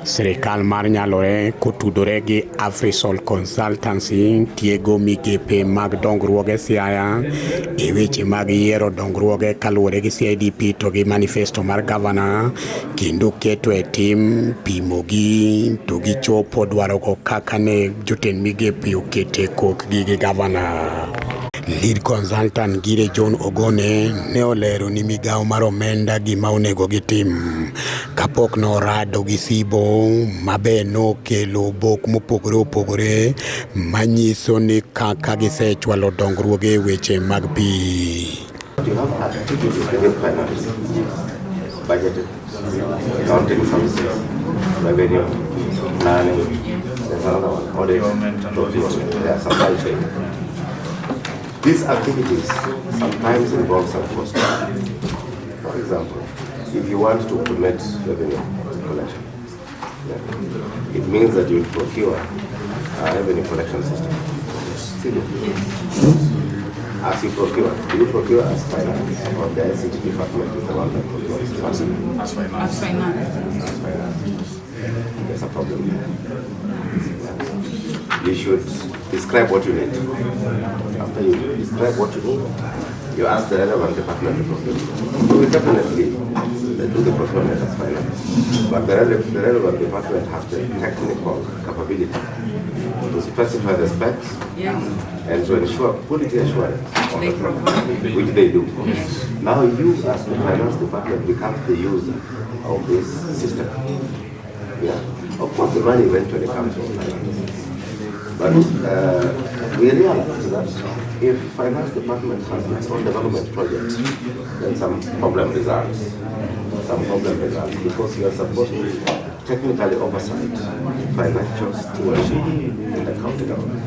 Sirikal mar Nyalore kotudore gi Afrisol Consultancy tiego migepe mag dongruoge Siaya e weche mag yiero dongruoge kaluwore gi CIDP to gi manifesto mar gavana, kendo keto e tim pimogi to gichopo dwarogo kaka ne jotend migepe okete kokgi gi gavana. Lead consultant Gire John Ogone ne olero ni migawo mar omenda gima onego gitim kapok norado gi sibo mabe nokelo bok mopogore opogore manyiso ni kaka gisechwalo dongruoge weche mag pi. Budgeted, accounting services, revenue, planning, there's another one, audit, supply chain. These activities sometimes involve some cost. For example, if you want to commit revenue collection, it means that you will procure a revenue collection system. As you procure, do you procure as finance or the ICT department is the one that procures? As finance. As finance. There's a problem. You should describe what you need. After you describe what you need, you ask the relevant department to procure. You will definitely do the procurement as finance. But the relevant department has the technical capability to specify the specs and to ensure quality assurance on the product, which they do. Yes. Now you as the finance department becomes the user of this system. Yeah. Of course the money eventually comes from finance. But we realize that if finance department has its own development projects, then some problem results. Because you are supposed to technically oversight financial stewardship in the county government.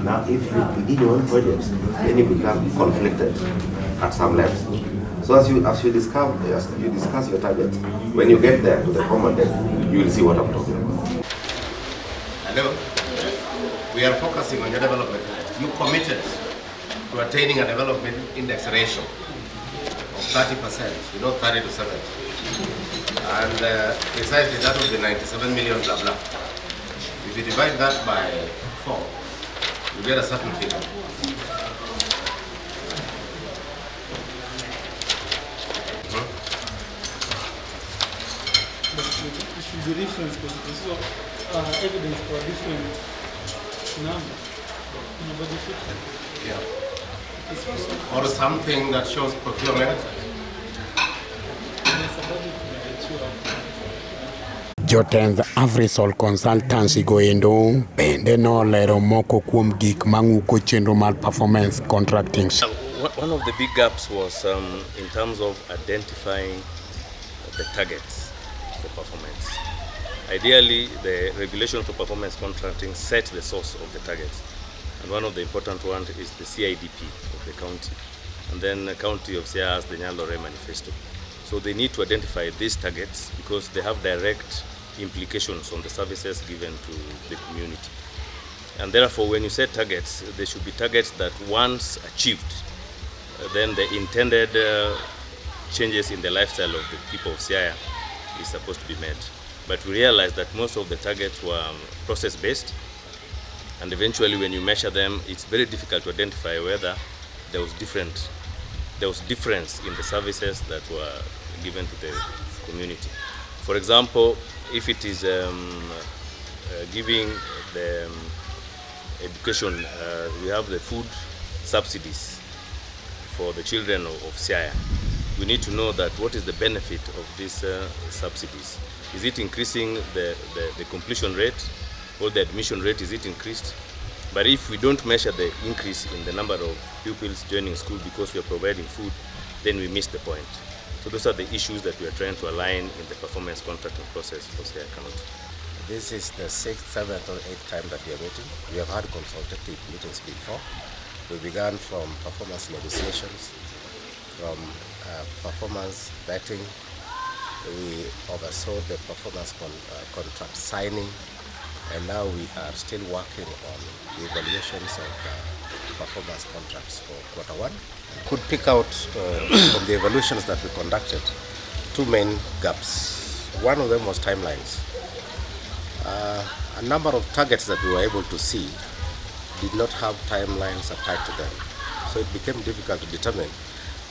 Now if you begin your own projects, then you become conflicted at some level. So as you discuss your target, when you get there to the common debt, you will see what I'm talking about. Hello? We are focusing on your development. You committed to attaining a development index ratio of 30%, 30 to 70. And precisely that would be 97 million blah blah. If you divide that by 4, you get a certain figure. It should be reference because this is evidence for a different number. Yeah. Or something that shows procurement. Jotend Afrisol Consultancy goendo bende nolero moko kuom gik mang'uko chenro mar performance contracting. One of the big gaps was in terms of identifying the targets for performance. Ideally, the regulation for performance contracting sets the source of the targets. And one of the important ones is the CIDP of the county. And then the county of Siaya has the Nyalore manifesto. So they need to identify these targets because they have direct implications on the services given to the community. And therefore, when you set targets, there should be targets that once achieved, then the intended changes in the lifestyle of the people of Siaya is supposed to be met. But we realized that most of the targets were process-based, and eventually when you measure them, it's very difficult to identify whether there was difference in the services that were given to the community. For example, if it is giving the education, we have the food subsidies for the children of Siaya. We need to know that what is the benefit of these subsidies. Is it increasing the completion rate or the admission rate? Is it increased? But if we don't measure the increase in the number of pupils joining school because we are providing food, then we miss the point. So those are the issues that we are trying to align in the performance contracting process for Siaya County. This is the 6th, 7th or 8th time that we are meeting. We have had consultative meetings before. We began from performance negotiations, from performance vetting. We oversaw the performance contract signing, and now we are still working on the evaluations of performance contracts for Q1. Could pick out from the evaluations that we conducted 2 main gaps. One of them was timelines. A number of targets that we were able to see did not have timelines attached to them. So it became difficult to determine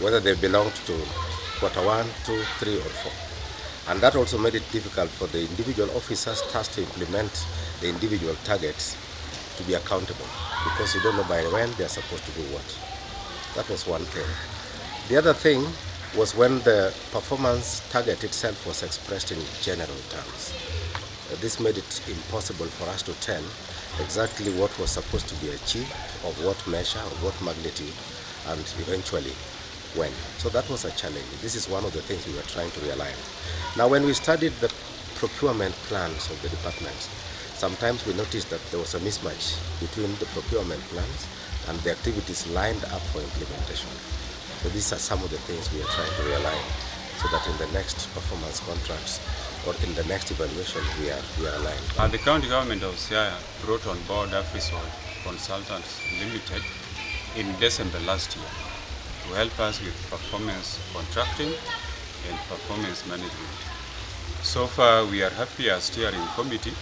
whether they belonged to quarter 1, 2, 3, or 4. And that also made it difficult for the individual officers tasked to implement the individual targets to be accountable, because you don't know by when they're supposed to do what. That was one thing. The other thing was when the performance target itself was expressed in general terms. This made it impossible for us to tell exactly what was supposed to be achieved, of what measure, of what magnitude, and eventually when. So that was a challenge. This is one of the things we were trying to realign. Now, when we studied the procurement plans of the departments, sometimes we noticed that there was a mismatch between the procurement plans and the activities lined up for implementation. So these are some of the things we are trying to realign, so that in the next performance contracts or in the next evaluation we are aligned. The county government of Siaya brought on board AfriSol Consultants Limited in December last year to help us with performance contracting and performance management. So far, we are happy as steering committee,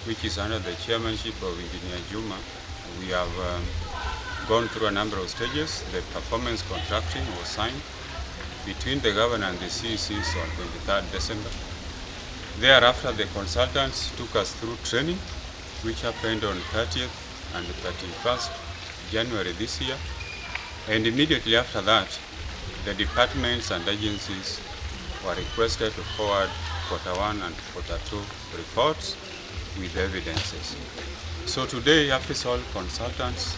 which is under the chairmanship of Engineer Juma. We have gone through a number of stages. The performance contracting was signed between the governor and the CECs on 23rd December. Thereafter, the consultants took us through training, which happened on 30th and 31st January this year. And immediately after that, the departments and agencies were requested to forward quarter 1 and quarter 2 reports with evidences. So today, AfriSol consultants